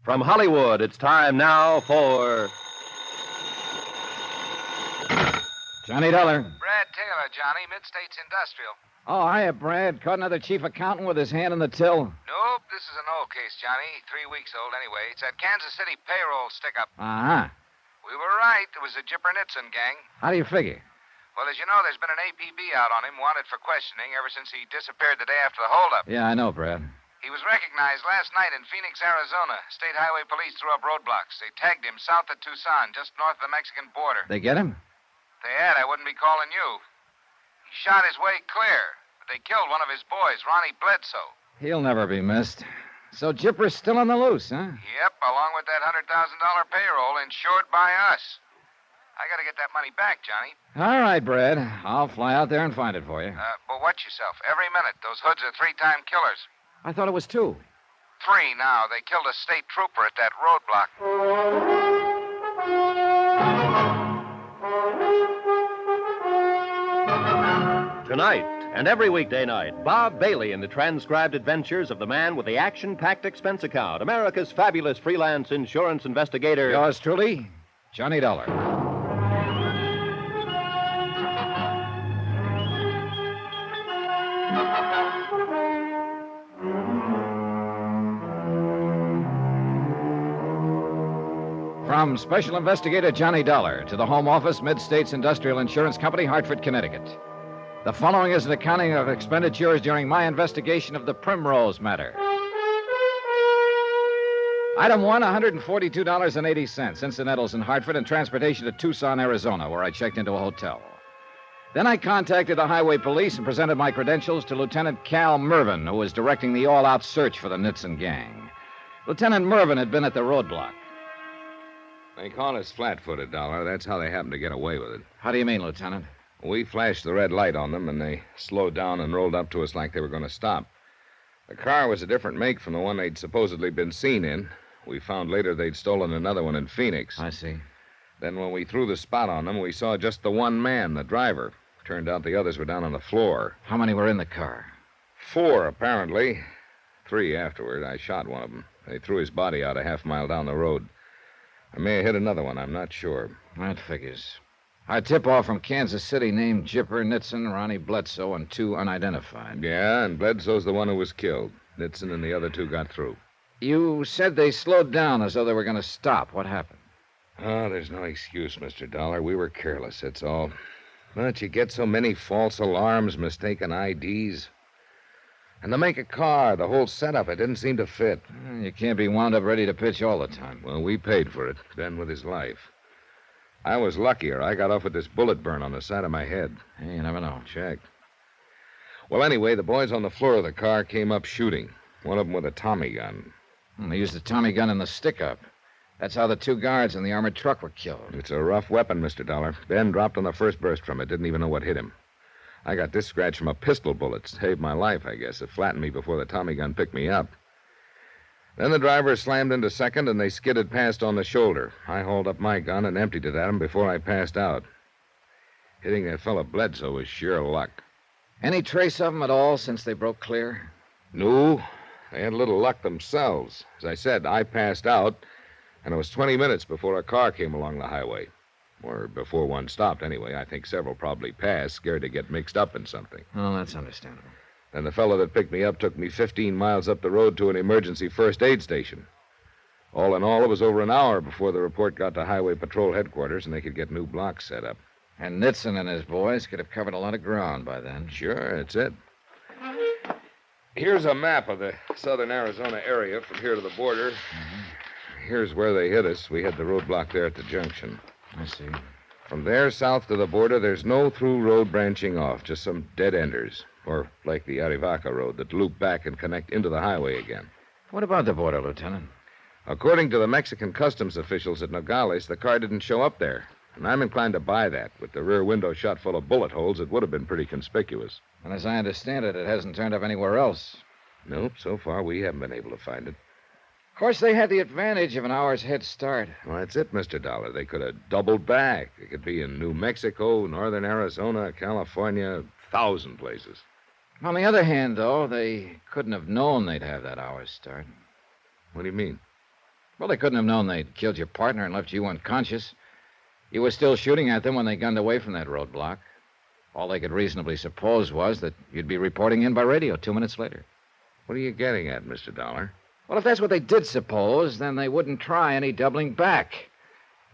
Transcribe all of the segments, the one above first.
From Hollywood, it's time now for... Johnny Dollar. Brad Taylor, Johnny, Mid-States Industrial. Oh, hiya, Brad. Caught another chief accountant with his hand on the till? Nope, this is an old case, Johnny. 3 weeks old anyway. It's that Kansas City payroll stick-up. Uh-huh. We were right. It was a Jipper Nitzen gang. How do you figure? Well, as you know, there's been an APB out on him, wanted for questioning ever since he disappeared the day after the holdup. Yeah, I know, Brad. He was recognized last night in Phoenix, Arizona. State Highway Police threw up roadblocks. They tagged him south of Tucson, just north of the Mexican border. They get him? If they had, I wouldn't be calling you. He shot his way clear, but they killed one of his boys, Ronnie Bledsoe. He'll never be missed. So Jipper's still on the loose, huh? Yep, along with that $100,000 payroll insured by us. I got to get that money back, Johnny. All right, Brad. I'll fly out there and find it for you. But watch yourself. Every minute, those hoods are 3-time killers. I thought it was 2. 3 now. They killed a state trooper at that roadblock. Tonight, and every weekday night, Bob Bailey in the transcribed adventures of the man with the action-packed expense account, America's fabulous freelance insurance investigator. Yours truly, Johnny Dollar. From Special Investigator Johnny Dollar to the Home Office, Mid-States Industrial Insurance Company, Hartford, Connecticut. The following is an accounting of expenditures during my investigation of the Primrose matter. Item 1, $142.80, incidentals in Hartford and transportation to Tucson, Arizona, where I checked into a hotel. Then I contacted the highway police and presented my credentials to Lieutenant Cal Mervyn, who was directing the all-out search for the Nitzen gang. Lieutenant Mervyn had been at the roadblock. They call us flat-footed, Dollar. That's how they happen to get away with it. How do you mean, Lieutenant? We flashed the red light on them, and they slowed down and rolled up to us like they were going to stop. The car was a different make from the one they'd supposedly been seen in. We found later they'd stolen another one in Phoenix. I see. Then when we threw the spot on them, we saw just the one man, the driver. Turned out the others were down on the floor. How many were in the car? 4, apparently. 3 afterward. I shot one of them. They threw his body out a half-mile down the road. I may have hit another one. I'm not sure. That figures. Our tip-off from Kansas City named Jipper Nitzen, Ronnie Bledsoe, and 2 unidentified. Yeah, and Bledsoe's the one who was killed. Nitzen and the other 2 got through. You said they slowed down as though they were going to stop. What happened? Oh, there's no excuse, Mr. Dollar. We were careless, that's all. But you get so many false alarms, mistaken IDs. And to make a car, the whole setup, it didn't seem to fit. You can't be wound up ready to pitch all the time. Well, we paid for it, Ben with his life. I was luckier. I got off with this bullet burn on the side of my head. Hey, you never know. Check. Well, anyway, the boys on the floor of the car came up shooting. One of them with a Tommy gun. They used the Tommy gun in the stick-up. That's how the 2 guards in the armored truck were killed. It's a rough weapon, Mr. Dollar. Ben dropped on the first burst from it. Didn't even know what hit him. I got this scratch from a pistol bullet. Saved my life, I guess. It flattened me before the Tommy gun picked me up. Then the driver slammed into second, and they skidded past on the shoulder. I hauled up my gun and emptied it at him before I passed out. Hitting that fellow Bledsoe was sheer luck. Any trace of them at all since they broke clear? No. They had a little luck themselves. As I said, I passed out, and it was 20 minutes before a car came along the highway. Or before one stopped, anyway. I think several probably passed, scared to get mixed up in something. Oh, that's understandable. Then the fellow that picked me up took me 15 miles up the road to an emergency first aid station. All in all, it was over an hour before the report got to Highway Patrol headquarters and they could get new blocks set up. And Nitzen and his boys could have covered a lot of ground by then. Sure, that's it. Here's a map of the southern Arizona area from here to the border. Mm-hmm. Here's where they hit us. We had the roadblock there at the junction. I see. From there south to the border, there's no through road branching off, just some dead-enders. Or like the Arivaca road that loop back and connect into the highway again. What about the border, Lieutenant? According to the Mexican customs officials at Nogales, the car didn't show up there. And I'm inclined to buy that. With the rear window shot full of bullet holes, it would have been pretty conspicuous. And as I understand it, it hasn't turned up anywhere else. Nope, so far we haven't been able to find it. Of course, they had the advantage of an hour's head start. Well, that's it, Mr. Dollar. They could have doubled back. They could be in New Mexico, northern Arizona, California, 1,000 places. On the other hand, though, they couldn't have known they'd have that hour's start. What do you mean? Well, they couldn't have known they'd killed your partner and left you unconscious. You were still shooting at them when they gunned away from that roadblock. All they could reasonably suppose was that you'd be reporting in by radio 2 minutes later. What are you getting at, Mr. Dollar? Well, if that's what they did suppose, then they wouldn't try any doubling back.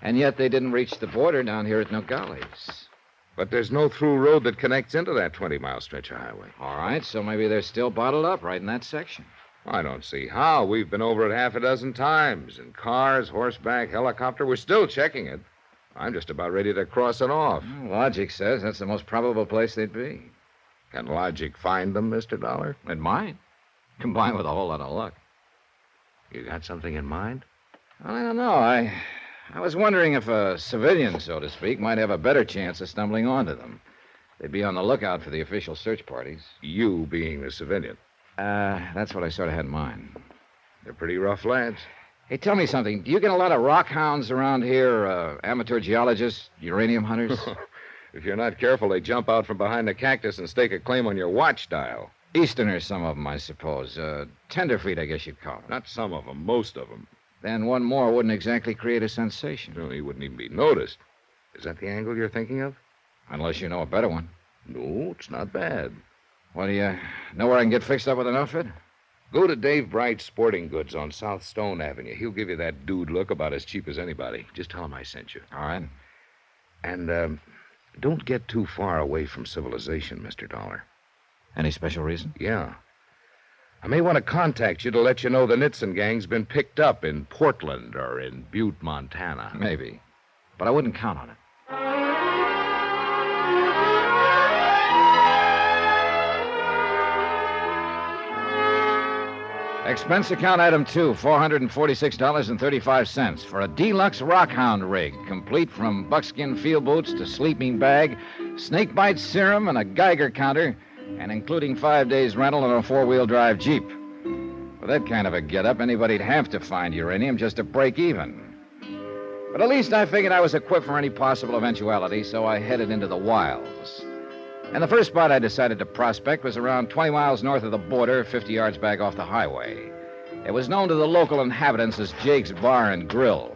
And yet they didn't reach the border down here at Nogales. But there's no through road that connects into that 20-mile stretch of highway. All right, so maybe they're still bottled up right in that section. I don't see how. We've been over it half a dozen times. In cars, horseback, helicopter. We're still checking it. I'm just about ready to cross it off. Well, logic says that's the most probable place they'd be. Can logic find them, Mr. Dollar? It might, combined with a whole lot of luck. You got something in mind? Well, I don't know. I was wondering if a civilian, so to speak, might have a better chance of stumbling onto them. They'd be on the lookout for the official search parties. You being the civilian. That's what I sort of had in mind. They're pretty rough lads. Hey, tell me something. Do you get a lot of rock hounds around here, amateur geologists, uranium hunters? If you're not careful, they jump out from behind the cactus and stake a claim on your watch dial. Easterners, some of them, I suppose. Tenderfeet, I guess you'd call them. Not some of them, most of them. Then one more wouldn't exactly create a sensation. No, he wouldn't even be noticed. Is that the angle you're thinking of? Unless you know a better one. No, it's not bad. Well, do you know where I can get fixed up with an outfit? Go to Dave Bright's Sporting Goods on South Stone Avenue. He'll give you that dude look about as cheap as anybody. Just tell him I sent you. All right. And, don't get too far away from civilization, Mr. Dollar. Any special reason? Yeah. I may want to contact you to let you know the Nitzen gang's been picked up in Portland or in Butte, Montana. Maybe. But I wouldn't count on it. Expense account item 2, $446.35 for a deluxe rockhound rig, complete from buckskin field boots to sleeping bag, snakebite serum, and a Geiger counter, and including 5 days' rental on a four-wheel drive Jeep. With that kind of a get-up, anybody'd have to find uranium just to break even. But at least I figured I was equipped for any possible eventuality, so I headed into the wilds. And the first spot I decided to prospect was around 20 miles north of the border, 50 yards back off the highway. It was known to the local inhabitants as Jake's Bar and Grill.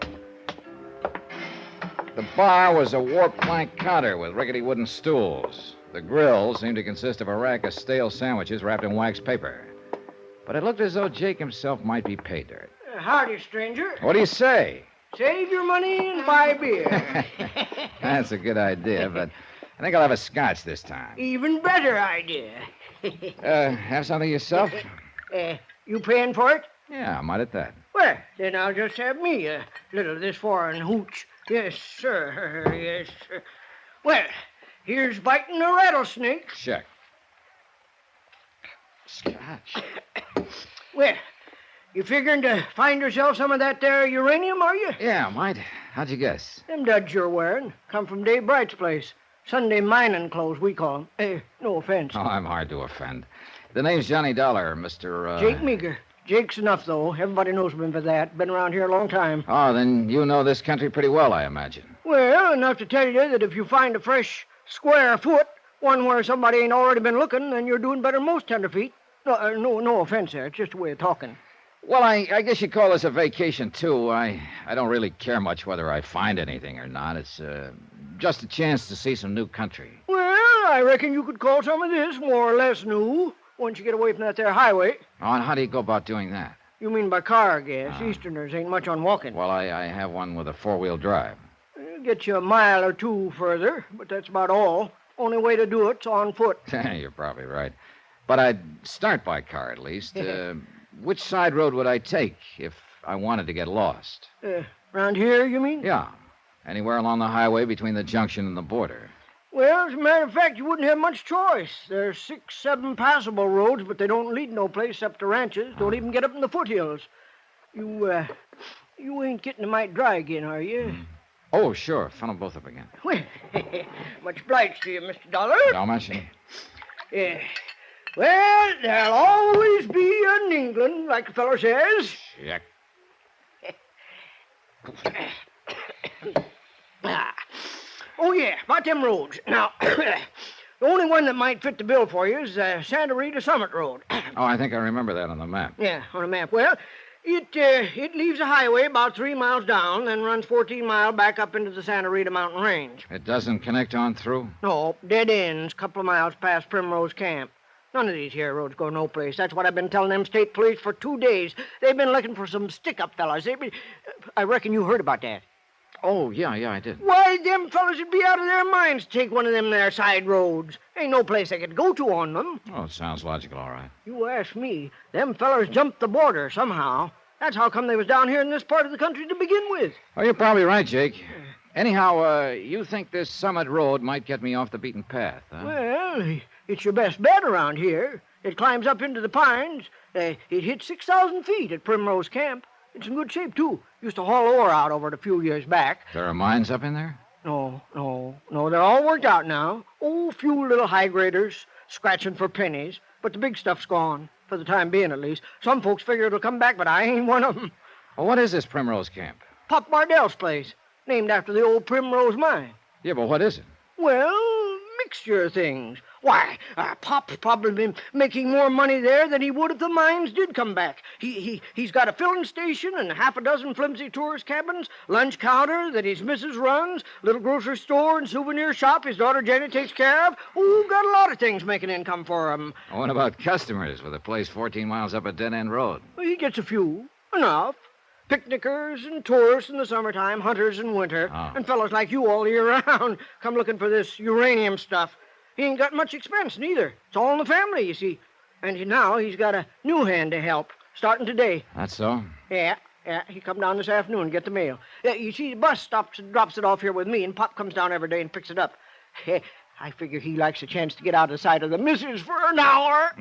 The bar was a warped plank counter with rickety wooden stools. The grill seemed to consist of a rack of stale sandwiches wrapped in wax paper. But it looked as though Jake himself might be pay dirt. Howdy, stranger. What do you say? Save your money and buy beer. That's a good idea, but I think I'll have a scotch this time. Even better idea. Have something yourself? You paying for it? Yeah, I might at that. Well, then I'll just have me a little of this foreign hooch. Yes, sir. Yes, sir. Well, here's biting a rattlesnake. Check. Scotch. Well, you figuring to find yourself some of that there uranium, are you? Yeah, might. How'd you guess? Them duds you're wearing come from Dave Bright's place. Sunday mining clothes, we call them. No offense. Oh, I'm hard to offend. The name's Johnny Dollar, Mr. Jake Meager. Jake's enough, though. Everybody knows me for that. Been around here a long time. Oh, then you know this country pretty well, I imagine. Well, enough to tell you that if you find a fresh, square foot, one where somebody ain't already been looking, then you're doing better than most tenderfeet. No offense there. It's just a way of talking. Well, I guess you call this a vacation, too. I don't really care much whether I find anything or not. It's just a chance to see some new country. Well, I reckon you could call some of this more or less new once you get away from that there highway. Oh, and how do you go about doing that? You mean by car, I guess. Easterners ain't much on walking. Well, I have one with a four-wheel drive. It'll get you a mile or two further, but that's about all. Only way to do it's on foot. You're probably right. But I'd start by car, at least. Which side road would I take if I wanted to get lost? Around here, you mean? Yeah. Anywhere along the highway between the junction and the border. Well, as a matter of fact, you wouldn't have much choice. There's 6, 7 passable roads, but they don't lead no place except to ranches. Don't even get up in the foothills. You ain't getting a mite dry again, are you? Oh, sure. Funnel both up again. Well, much obliged to you, Mr. Dollar. Don't mention it. Yeah. Well, there'll always be an England, like the fellow says. Check. Oh, yeah, about them roads. Now, the only one that might fit the bill for you is Santa Rita Summit Road. Oh, I think I remember that on the map. Yeah, on a map. Well, It leaves the highway about 3 miles down, then runs 14 miles back up into the Santa Rita mountain range. It doesn't connect on through? No, dead ends, couple of miles past Primrose Camp. None of these here roads go no place. That's what I've been telling them state police for 2 days. They've been looking for some stick-up fellas. I reckon you heard about that. Oh, yeah, I did. Why, them fellas would be out of their minds to take one of them there side roads. Ain't no place they could go to on them. Oh, it sounds logical, all right. You ask me, them fellas jumped the border somehow. That's how come they was down here in this part of the country to begin with. Oh, you're probably right, Jake. Anyhow, you think this Summit Road might get me off the beaten path, huh? Well, it's your best bet around here. It climbs up into the pines. It hits 6,000 feet at Primrose Camp. It's in good shape, too. Used to haul ore out over it a few years back. There are mines up in there? No. They're all worked out now. Oh, few little high graders scratching for pennies. But the big stuff's gone, for the time being at least. Some folks figure it'll come back, but I ain't one of them. Well, what is this Primrose Camp? Pop Bardell's place, named after the old Primrose mine. Yeah, but what is it? Well, mixture of things. Why, Pop's probably been making more money there than he would if the mines did come back. He's got a filling station and half a dozen flimsy tourist cabins, lunch counter that his missus runs, little grocery store and souvenir shop his daughter Jenny takes care of. Oh, got a lot of things making income for him. Oh, what about customers with a place 14 miles up a dead-end road? Well, he gets a few. Enough. Picnickers and tourists in the summertime, hunters in winter, and fellows like you all year round come looking for this uranium stuff. He ain't got much expense, neither. It's all in the family, you see. And now he's got a new hand to help, starting today. That's so? Yeah. He come down this afternoon and get the mail. You see, the bus stops and drops it off here with me, and Pop comes down every day and picks it up. I figure he likes a chance to get out of the sight of the missus for an hour.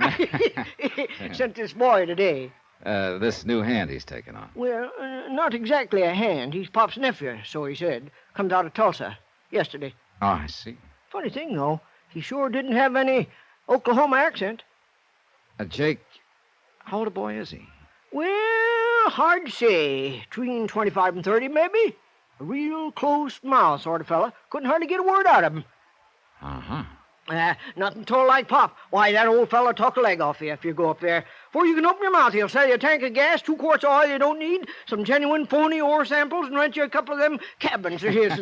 Sent this boy today. This new hand he's taken on. Well, not exactly a hand. He's Pop's nephew, so he said. Comes out of Tulsa yesterday. Oh, I see. Funny thing, though. He sure didn't have any Oklahoma accent. Jake, how old a boy is he? Well, hard to say. Between 25 and 30, maybe. A real close-mouthed sort of fella. Couldn't hardly get a word out of him. Uh-huh. Nothing told like Pop. Why, that old fella talk a leg off you if you go up there. Before you can open your mouth, he'll sell you a tank of gas, 2 quarts of oil you don't need, some genuine phony ore samples, and rent you a couple of them cabins of his.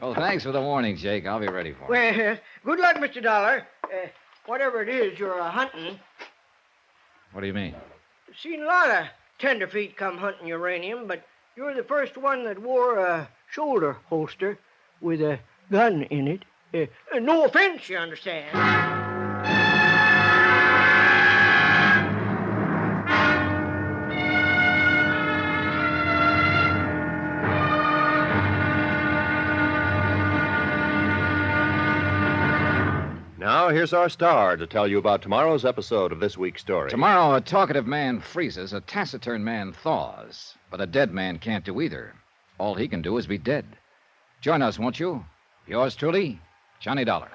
Well, thanks for the warning, Jake. I'll be ready for it. Well, good luck, Mr. Dollar. Whatever it is you're hunting. What do you mean? Seen a lot of tenderfeet come hunting uranium, but you're the first one that wore a shoulder holster with a gun in it. No offense, you understand. Now, here's our star to tell you about tomorrow's episode of this week's story. Tomorrow, a talkative man freezes, a taciturn man thaws. But a dead man can't do either. All he can do is be dead. Join us, won't you? Yours truly, Johnny Dollar.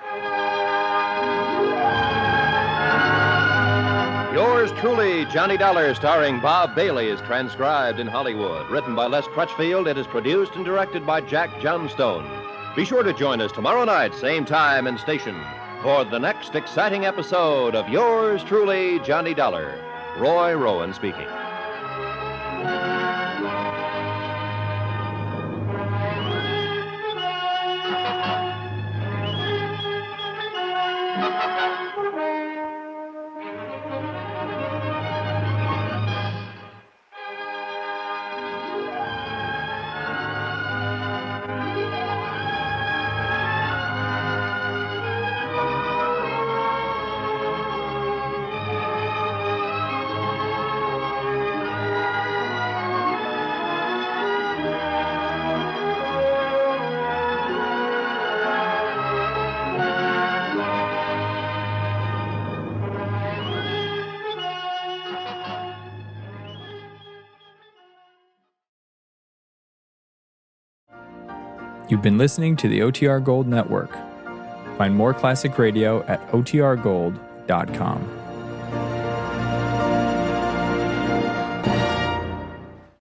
Yours truly, Johnny Dollar, starring Bob Bailey, is transcribed in Hollywood. Written by Les Crutchfield, it is produced and directed by Jack Johnstone. Be sure to join us tomorrow night, same time and station, for the next exciting episode of Yours truly, Johnny Dollar. Roy Rowan speaking. You've been listening to the OTR Gold Network. Find more classic radio at otrgold.com.